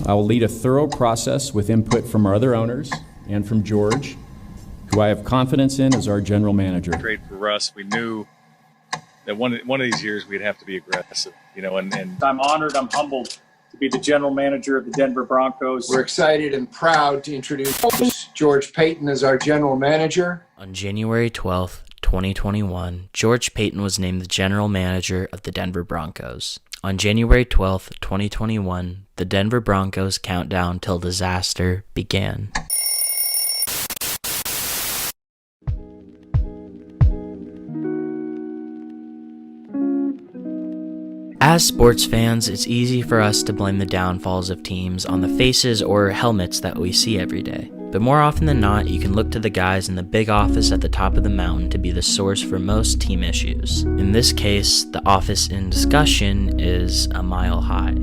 I will lead a thorough process with input from our other owners and from George, who I have confidence in as our general manager. Trade for Russ, we knew that one of these years we'd have to be aggressive, and I'm honored, I'm humbled to be the general manager of the Denver Broncos. We're excited and proud to introduce George Paton as our general manager. On January 12th, 2021, George Paton was named the general manager of the Denver Broncos. On January 12th, 2021, the Denver Broncos countdown till disaster began. As sports fans, it's easy for us to blame the downfalls of teams on the faces or helmets that we see every day. But more often than not, you can look to the guys in the big office at the top of the mountain to be the source for most team issues. In this case, the office in discussion is a mile high.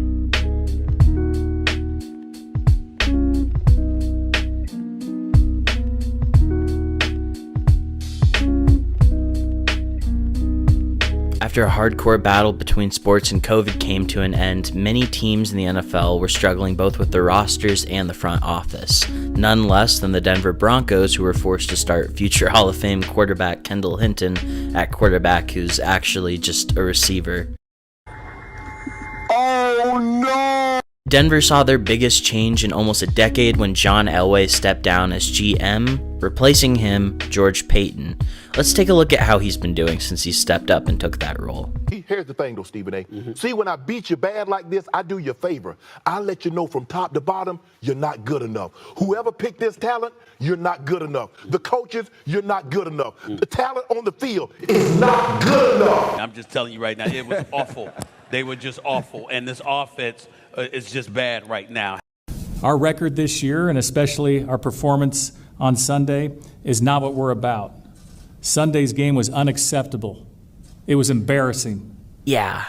After a hardcore battle between sports and COVID came to an end, many teams in the NFL were struggling both with their rosters and the front office. None less than the Denver Broncos, who were forced to start future Hall of Fame quarterback Kendall Hinton at quarterback, who's actually just a receiver. Oh no! Denver saw their biggest change in almost a decade when John Elway stepped down as GM, replacing him, George Paton. Let's take a look at how he's been doing since he stepped up and took that role. Here's the thing though, Stephen A. See, when I beat you bad like this, I do you a favor. I let you know from top to bottom, you're not good enough. Whoever picked this talent, you're not good enough. The coaches, you're not good enough. The talent on the field is not good enough. I'm just telling you right now, it was awful. They were just awful, and this offense is just bad right now. Our record this year, and especially our performance on Sunday, is not what we're about. Sunday's game was unacceptable. It was embarrassing. Yeah,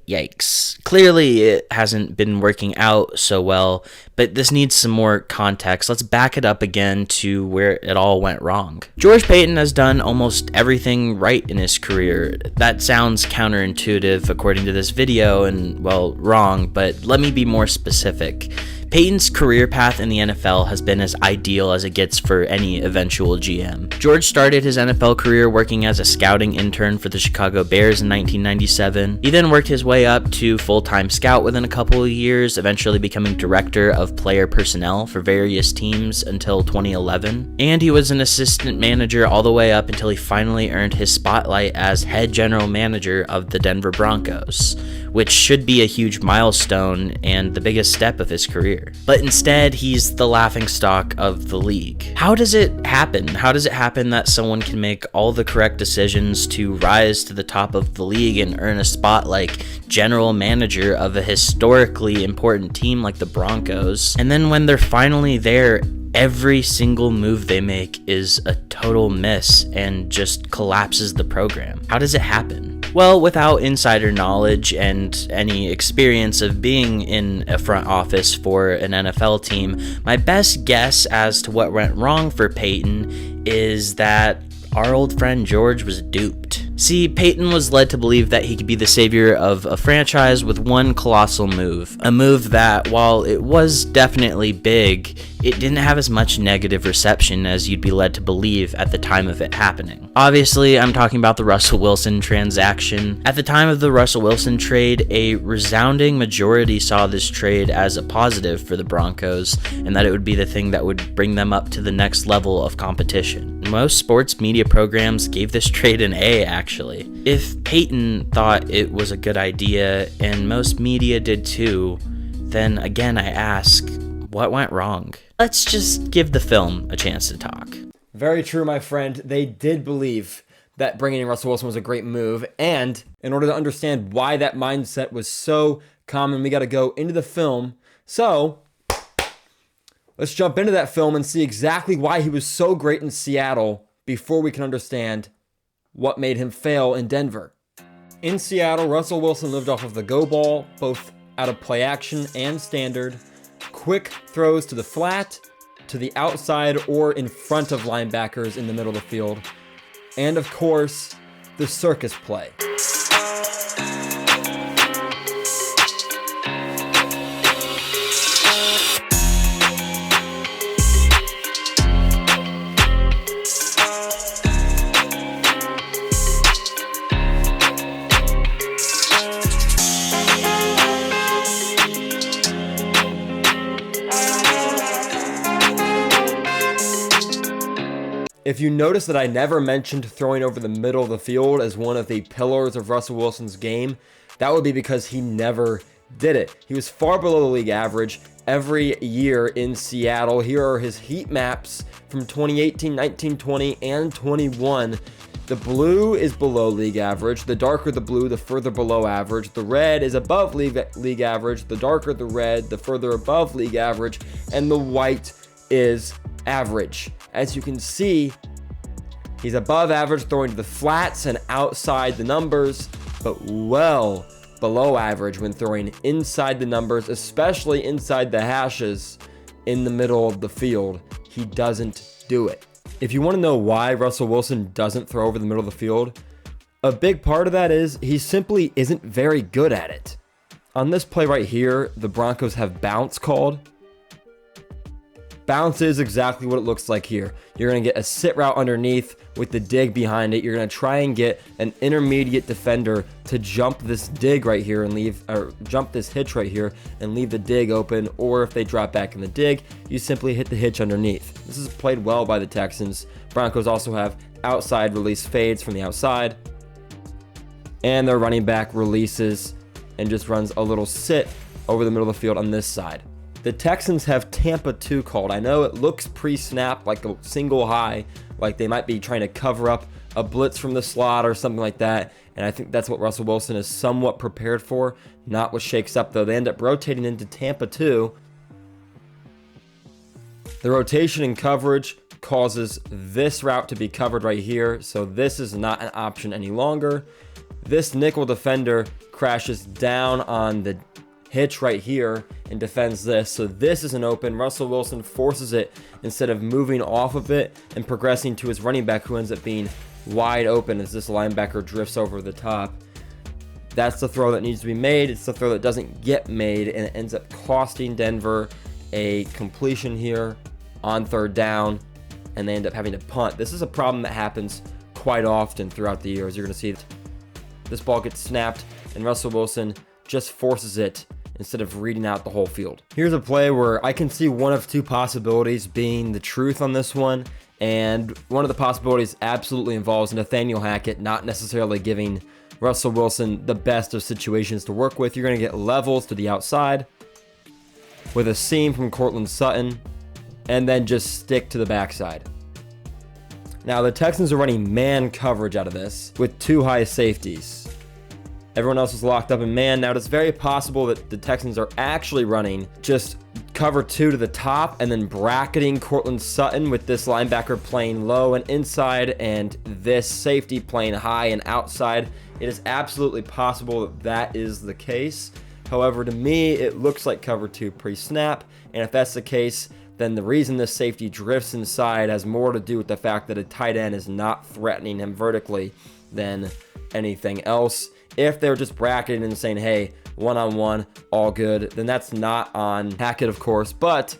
yikes. Clearly it hasn't been working out so well, but this needs some more context. Let's back it up again to where it all went wrong. George Paton has done almost everything right in his career. That sounds counterintuitive according to this video and, well, wrong, but let me be more specific. Paton's career path in the NFL has been as ideal as it gets for any eventual GM. George started his NFL career working as a scouting intern for the Chicago Bears in 1997. He then worked his way up to full-time scout within a couple of years, eventually becoming director of player personnel for various teams until 2011. And he was an assistant manager all the way up until he finally earned his spotlight as head general manager of the Denver Broncos, which should be a huge milestone and the biggest step of his career. But instead, he's the laughingstock of the league. How does it happen? How does it happen that someone can make all the correct decisions to rise to the top of the league and earn a spot like general manager of a historically important team like the Broncos, and then when they're finally there, every single move they make is a total miss and just collapses the program? How does it happen? Well, without insider knowledge and any experience of being in a front office for an NFL team, my best guess as to what went wrong for Paton is that our old friend George was duped. See, Paton was led to believe that he could be the savior of a franchise with one colossal move. A move that, while it was definitely big, it didn't have as much negative reception as you'd be led to believe at the time of it happening. Obviously, I'm talking about the Russell Wilson transaction. At the time of the Russell Wilson trade, a resounding majority saw this trade as a positive for the Broncos, and that it would be the thing that would bring them up to the next level of competition. Most sports media programs gave this trade an A, actually. If Paton thought it was a good idea, and most media did too, then again I ask, what went wrong? Let's just give the film a chance to talk. Very true, my friend. They did believe that bringing in Russell Wilson was a great move, and in order to understand why that mindset was so common, we got to go into the film. So let's jump into that film and see exactly why he was so great in Seattle before we can understand what made him fail in Denver. In Seattle, Russell Wilson lived off of the go ball, both out of play action and standard, quick throws to the flat, to the outside, or in front of linebackers in the middle of the field, and of course, the circus play. If you notice that I never mentioned throwing over the middle of the field as one of the pillars of Russell Wilson's game, that would be because he never did it. He was far below the league average every year in Seattle. Here are his heat maps from 2018, 19, 20, and 21. The blue is below league average. The darker the blue, the further below average. The red is above league average. The darker the red, the further above league average. And the white is average. As you can see, he's above average throwing to the flats and outside the numbers, but well below average when throwing inside the numbers, especially inside the hashes in the middle of the field. He doesn't do it. If you want to know why Russell Wilson doesn't throw over the middle of the field, a big part of that is he simply isn't very good at it. On this play right here, the Broncos have bounce called. Bounce is exactly what it looks like here. You're going to get a sit route underneath with the dig behind it. You're going to try and get an intermediate defender to jump this dig right here and leave, or jump this hitch right here and leave the dig open. Or if they drop back in the dig, you simply hit the hitch underneath. This is played well by the Texans. Broncos also have outside release fades from the outside. And their running back releases and just runs a little sit over the middle of the field on this side. The Texans have Tampa 2 called. I know it looks pre-snap like a single high, like they might be trying to cover up a blitz from the slot or something like that. And I think that's what Russell Wilson is somewhat prepared for. Not what shakes up though. They end up rotating into Tampa 2. The rotation in coverage causes this route to be covered right here. So this is not an option any longer. This nickel defender crashes down on the hitch right here and defends this. So this is an open. Russell Wilson forces it instead of moving off of it and progressing to his running back, who ends up being wide open as this linebacker drifts over the top. That's the throw that needs to be made. It's the throw that doesn't get made, and it ends up costing Denver a completion here on third down, and they end up having to punt. This is a problem that happens quite often throughout the years. You're going to see this ball gets snapped, and Russell Wilson just forces it instead of reading out the whole field. Here's a play where I can see one of two possibilities being the truth on this one, and one of the possibilities absolutely involves Nathaniel Hackett not necessarily giving Russell Wilson the best of situations to work with. You're going to get levels to the outside with a seam from Courtland Sutton, and then just stick to the backside. Now the Texans are running man coverage out of this with two high safeties. Everyone else is locked up in man. Now, it's very possible that the Texans are actually running just cover two to the top and then bracketing Courtland Sutton with this linebacker playing low and inside and this safety playing high and outside. It is absolutely possible that that is the case. However, to me, it looks like cover two pre-snap. And if that's the case, then the reason this safety drifts inside has more to do with the fact that a tight end is not threatening him vertically than anything else. If they're just bracketing and saying, hey, one-on-one, all good, then that's not on Hackett, of course. But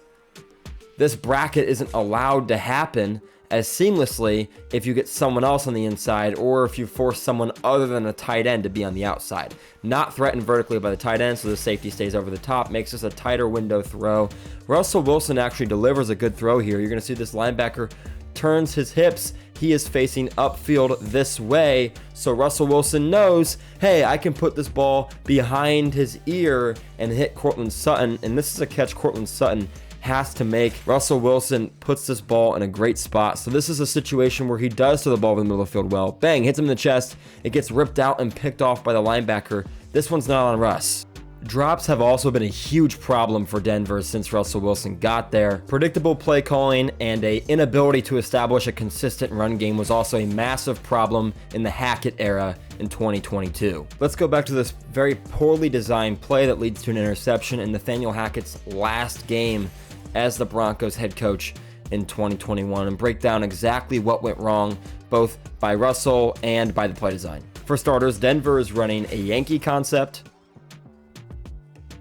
this bracket isn't allowed to happen as seamlessly if you get someone else on the inside or if you force someone other than a tight end to be on the outside. Not threatened vertically by the tight end, so the safety stays over the top, makes this a tighter window throw. Russell Wilson actually delivers a good throw here. You're going to see this linebacker turns his hips. He is facing upfield this way, so Russell Wilson knows, hey, I can put this ball behind his ear and hit Courtland Sutton, and this is a catch Courtland Sutton has to make. Russell Wilson puts this ball in a great spot, so this is a situation where he does throw the ball in the middle of the field well. Bang, hits him in the chest. It gets ripped out and picked off by the linebacker. This one's not on Russ. Drops have also been a huge problem for Denver since Russell Wilson got there. Predictable play calling and an inability to establish a consistent run game was also a massive problem in the Hackett era in 2022. Let's go back to this very poorly designed play that leads to an interception in Nathaniel Hackett's last game as the Broncos head coach in 2021 and break down exactly what went wrong both by Russell and by the play design. For starters, Denver is running a Yankee concept,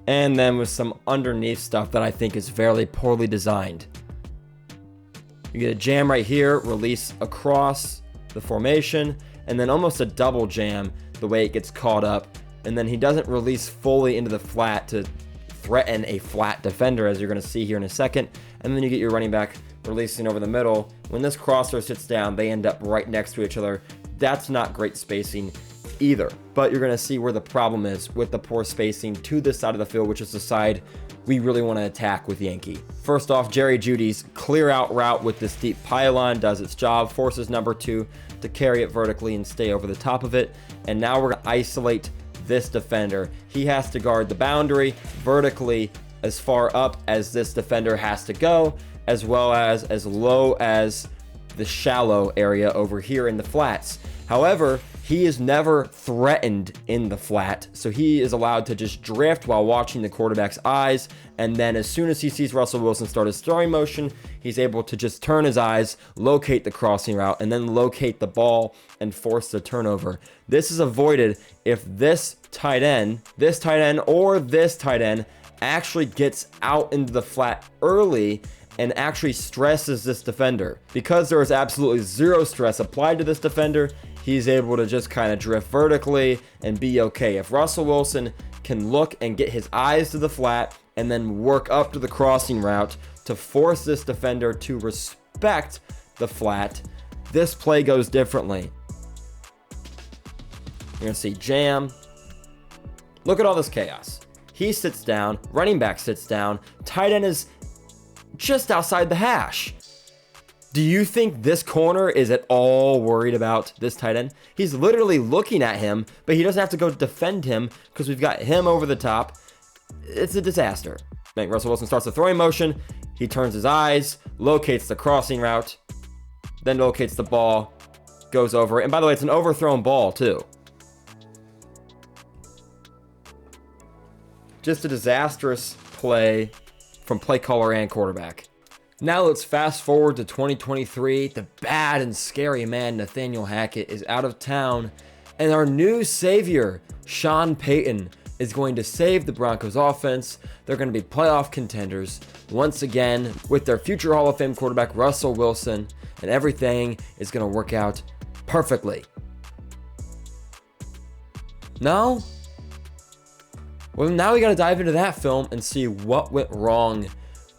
and then with some underneath stuff that I think is fairly poorly designed. You get a jam right here, release across the formation, and then almost a double jam the way it gets caught up. And then he doesn't release fully into the flat to threaten a flat defender, as you're going to see here in a second. And then you get your running back releasing over the middle. When this crosser sits down, they end up right next to each other. That's not great spacing either. But you're going to see where the problem is with the poor spacing to this side of the field, which is the side we really want to attack with Yankee. First off, Jerry Jeudy's clear out route with this deep pylon does its job, forces number 2 to carry it vertically and stay over the top of it. And now we're going to isolate this defender. He has to guard the boundary vertically as far up as this defender has to go, as well as low as the shallow area over here in the flats. However, he is never threatened in the flat, so he is allowed to just drift while watching the quarterback's eyes, and then as soon as he sees Russell Wilson start his throwing motion, he's able to just turn his eyes, locate the crossing route, and then locate the ball and force the turnover. This is avoided if this tight end, or this tight end actually gets out into the flat early and actually stresses this defender. Because there is absolutely zero stress applied to this defender, he's able to just kind of drift vertically and be okay. If Russell Wilson can look and get his eyes to the flat and then work up to the crossing route to force this defender to respect the flat, this play goes differently. You're going to see jam. Look at all this chaos. He sits down, running back sits down, tight end is just outside the hash. Do you think this corner is at all worried about this tight end? He's literally looking at him, but he doesn't have to go defend him because we've got him over the top. It's a disaster. Russell Wilson starts the throwing motion. He turns his eyes, locates the crossing route, then locates the ball, goes over. And by the way, it's an overthrown ball too. Just a disastrous play from play caller and quarterback. Now let's fast forward to 2023. The bad and scary man, Nathaniel Hackett, is out of town, and our new savior, Sean Payton, is going to save the Broncos offense. They're going to be playoff contenders once again with their future Hall of Fame quarterback, Russell Wilson, and everything is going to work out perfectly. No? Well, now we got to dive into that film and see what went wrong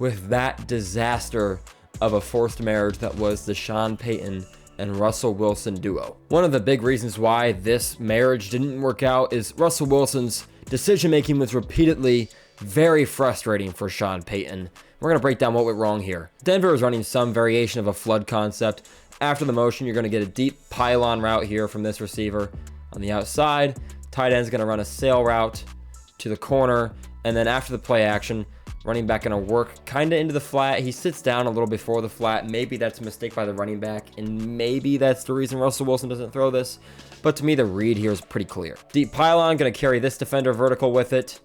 with that disaster of a forced marriage that was the Sean Payton and Russell Wilson duo. One of the big reasons why this marriage didn't work out is Russell Wilson's decision-making was repeatedly very frustrating for Sean Payton. We're going to break down what went wrong here. Denver is running some variation of a flood concept. After the motion, you're going to get a deep pylon route here from this receiver on the outside. Tight end's going to run a sail route to the corner, and then after the play action, running back going to work kind of into the flat. He sits down a little before the flat. Maybe that's a mistake by the running back, and maybe that's the reason Russell Wilson doesn't throw this. But to me, the read here is pretty clear. Deep pylon, going to carry this defender vertical with it.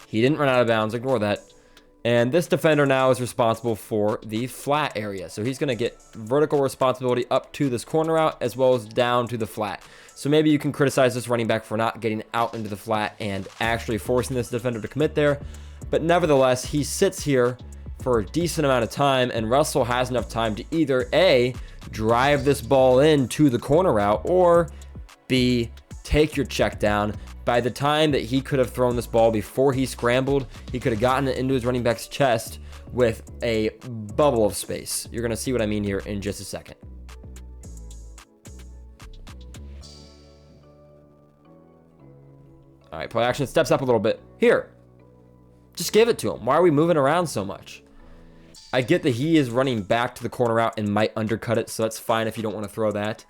He didn't run out of bounds, ignore that. And this defender now is responsible for the flat area. So he's going to get vertical responsibility up to this corner route as well as down to the flat. So maybe you can criticize this running back for not getting out into the flat and actually forcing this defender to commit there. But nevertheless, he sits here for a decent amount of time, and Russell has enough time to either A, drive this ball into the corner route, or B, take your check down. By the time that he could have thrown this ball before he scrambled, he could have gotten it into his running back's chest with a bubble of space. You're going to see what I mean here in just a second. All right, play action steps up a little bit. Here. Just give it to him. Why are we moving around so much? I get that he is running back to the corner route and might undercut it, so that's fine if you don't want to throw that.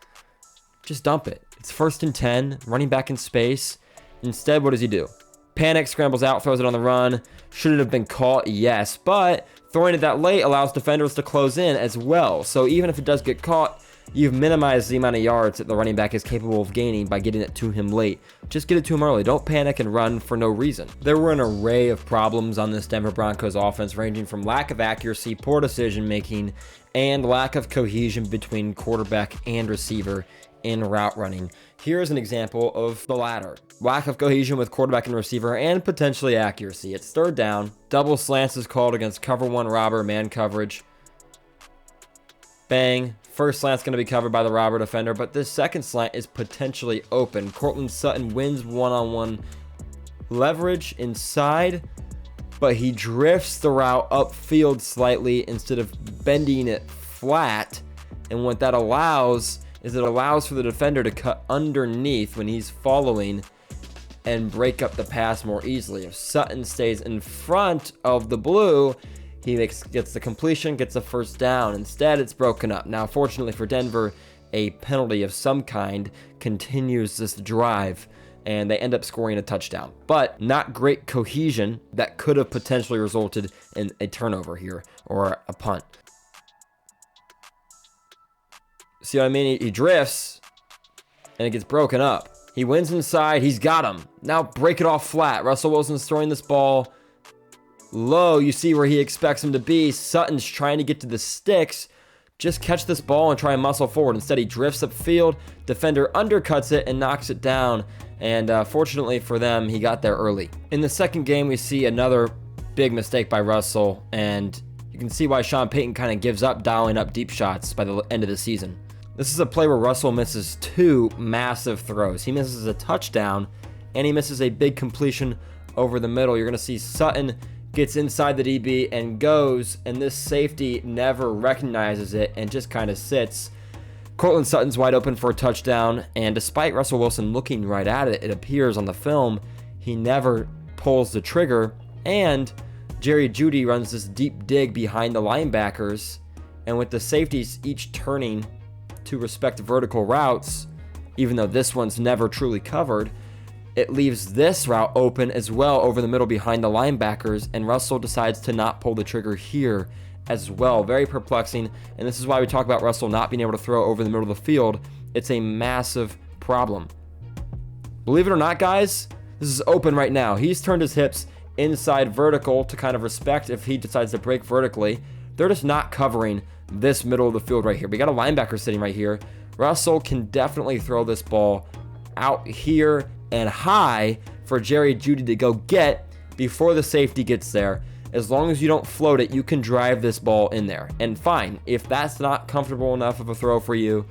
Just dump it. It's 1st and 10, running back in space. Instead, what does he do? Panic, scrambles out, throws it on the run. Should it have been caught? Yes, but throwing it that late allows defenders to close in as well. So even if it does get caught, you've minimized the amount of yards that the running back is capable of gaining by getting it to him late. Just get it to him early. Don't panic and run for no reason. There were an array of problems on this Denver Broncos offense, ranging from lack of accuracy, poor decision making, and lack of cohesion between quarterback and receiver in route running. Here's an example of the latter. Lack of cohesion with quarterback and receiver, and potentially accuracy. It's 3rd down. Double slants is called against cover 1 robber man coverage. Bang. First slant's going to be covered by the robber defender, but this second slant is potentially open. Cortland Sutton wins one-on-one leverage inside, but he drifts the route upfield slightly instead of bending it flat. And what that allows is it allows for the defender to cut underneath when he's following and break up the pass more easily. If Sutton stays in front of the blue, he gets the completion, gets a first down. Instead, it's broken up. Now, fortunately for Denver, a penalty of some kind continues this drive, and they end up scoring a touchdown. But not great cohesion that could have potentially resulted in a turnover here or a punt. See what I mean? He drifts, and it gets broken up. He wins inside. He's got him. Now break it off flat. Russell Wilson's throwing this ball low. You see where he expects him to be. Sutton's trying to get to the sticks. Just catch this ball and try and muscle forward. Instead, he drifts upfield. Defender undercuts it and knocks it down. And fortunately for them, he got there early. In the second game, we see another big mistake by Russell. And you can see why Sean Payton kind of gives up dialing up deep shots by the end of the season. This is a play where Russell misses two massive throws. He misses a touchdown, and he misses a big completion over the middle. You're going to see Sutton gets inside the DB and goes, and this safety never recognizes it and just kind of sits. Courtland Sutton's wide open for a touchdown, and despite Russell Wilson looking right at it, it appears on the film, he never pulls the trigger, and Jerry Jeudy runs this deep dig behind the linebackers, and with the safeties each turning to respect vertical routes, even though this one's never truly covered, it leaves this route open as well over the middle behind the linebackers, and Russell decides to not pull the trigger here as well. Very perplexing, and this is why we talk about Russell not being able to throw over the middle of the field. It's a massive problem. Believe it or not, guys, this is open right now. He's turned his hips inside vertical to kind of respect if he decides to break vertically. They're just not covering this middle of the field right here. We got a linebacker sitting right here. Russell can definitely throw this ball out here and high for Jerry Jeudy to go get before the safety gets there. As long as you don't float it, you can drive this ball in there. And fine, if that's not comfortable enough of a throw for you,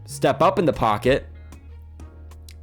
step up in the pocket.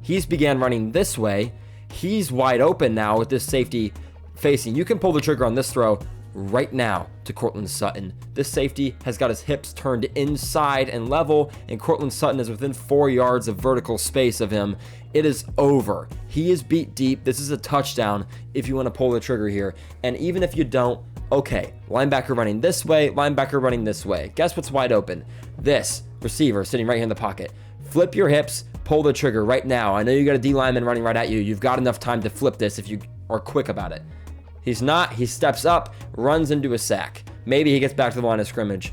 He's began running this way. He's wide open now with this safety facing. You can pull the trigger on this throw right now to Courtland Sutton. This safety has got his hips turned inside and level, and Courtland Sutton is within 4 yards of vertical space of him. It is over. He is beat deep. This is a touchdown if you want to pull the trigger here. And even if you don't, okay, linebacker running this way, linebacker running this way. Guess what's wide open? This receiver sitting right here in the pocket. Flip your hips, pull the trigger right now. I know you got a D lineman running right at you. You've got enough time to flip this if you are quick about it. He's not. He steps up, runs into a sack. Maybe he gets back to the line of scrimmage.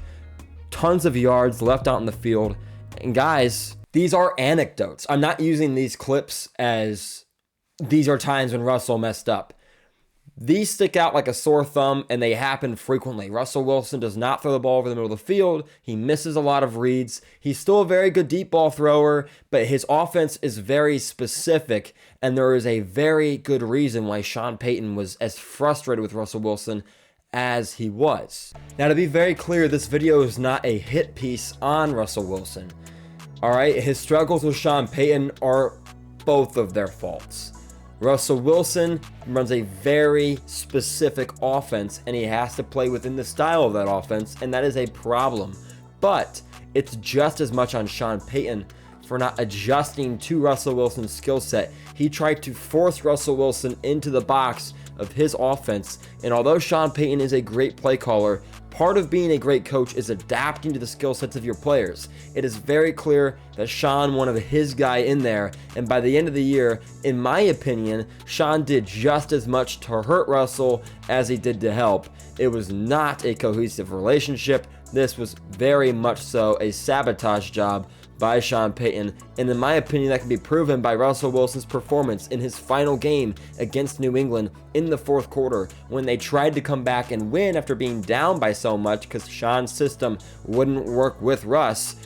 Tons of yards left out in the field. And guys, these are anecdotes. I'm not using these clips as these are times when Russell messed up. These stick out like a sore thumb, and they happen frequently. Russell Wilson does not throw the ball over the middle of the field. He misses a lot of reads. He's still a very good deep ball thrower, but his offense is very specific, and there is a very good reason why Sean Payton was as frustrated with Russell Wilson as he was. Now, to be very clear, this video is not a hit piece on Russell Wilson. All right, his struggles with Sean Payton are both of their faults. Russell Wilson runs a very specific offense, and he has to play within the style of that offense, and that is a problem. But it's just as much on Sean Payton for not adjusting to Russell Wilson's skill set. He tried to force Russell Wilson into the box of his offense, and although Sean Payton is a great play caller, part of being a great coach is adapting to the skill sets of your players. It is very clear that Sean wanted his guy in there, and by the end of the year, in my opinion, Sean did just as much to hurt Russell as he did to help. It was not a cohesive relationship. This was very much so a sabotage job by Sean Payton, and in my opinion, that can be proven by Russell Wilson's performance in his final game against New England in the fourth quarter, when they tried to come back and win after being down by so much because Sean's system wouldn't work with Russ.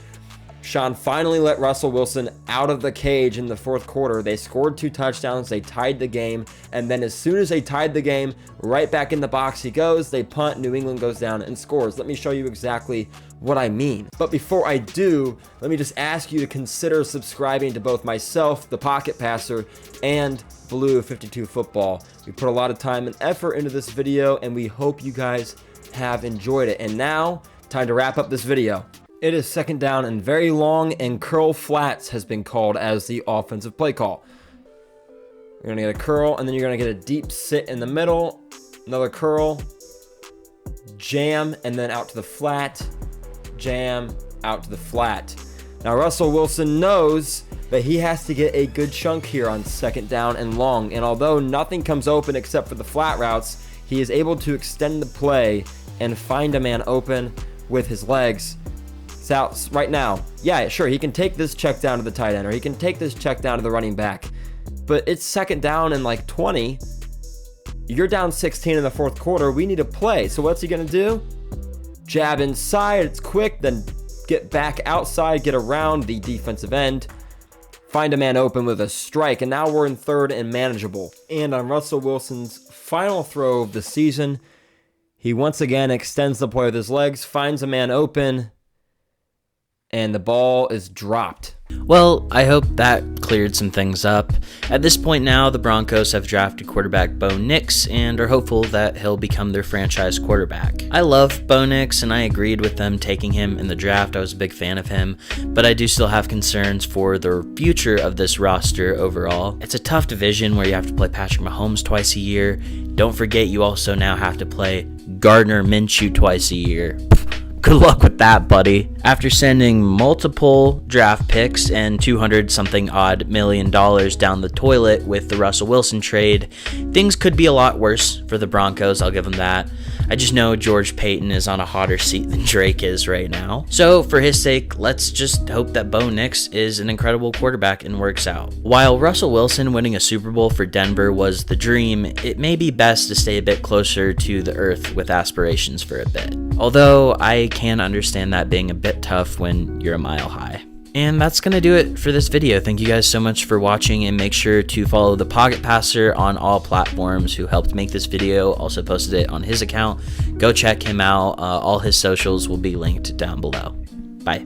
Sean finally let Russell Wilson out of the cage in the fourth quarter. They scored 2 touchdowns. They tied the game. And then as soon as they tied the game, right back in the box he goes. They punt. New England goes down and scores. Let me show you exactly what I mean. But before I do, let me just ask you to consider subscribing to both myself, the Pocket Passer, and Blue52 Football. We put a lot of time and effort into this video, and we hope you guys have enjoyed it. And now, time to wrap up this video. It is second down and very long, and curl flats has been called as the offensive play call. You're gonna get a curl, and then you're gonna get a deep sit in the middle, another curl, jam, and then out to the flat, jam, out to the flat. Now Russell Wilson knows that he has to get a good chunk here on second down and long, and although nothing comes open except for the flat routes, he is able to extend the play and find a man open with his legs. Out right now. Yeah, sure, he can take this check down to the tight end, or he can take this check down to the running back. But it's second down and like 20. You're down 16 in the fourth quarter. We need a play. So what's he gonna do? Jab inside, it's quick, then get back outside, get around the defensive end, find a man open with a strike, and now we're in third and manageable. And on Russell Wilson's final throw of the season, he once again extends the play with his legs, finds a man open, and the ball is dropped. Well, I hope that cleared some things up. At this point now, the Broncos have drafted quarterback Bo Nix and are hopeful that he'll become their franchise quarterback. I love Bo Nix, and I agreed with them taking him in the draft. I was a big fan of him, but I do still have concerns for the future of this roster overall. It's a tough division where you have to play Patrick Mahomes twice a year. Don't forget you also now have to play Gardner Minshew twice a year. Good luck with that, buddy. After sending multiple draft picks and $200-something odd million down the toilet with the Russell Wilson trade, things could be a lot worse for the Broncos, I'll give them that. I just know George Paton is on a hotter seat than Drake is right now. So for his sake, let's just hope that Bo Nix is an incredible quarterback and works out. While Russell Wilson winning a Super Bowl for Denver was the dream, it may be best to stay a bit closer to the earth with aspirations for a bit. Although I can understand that being a bit tough when you're a mile high. And that's going to do it for this video. Thank you guys so much for watching, and make sure to follow the Pocket Passer on all platforms who helped make this video. Also posted it on his account. Go check him out. All his socials will be linked down below. Bye.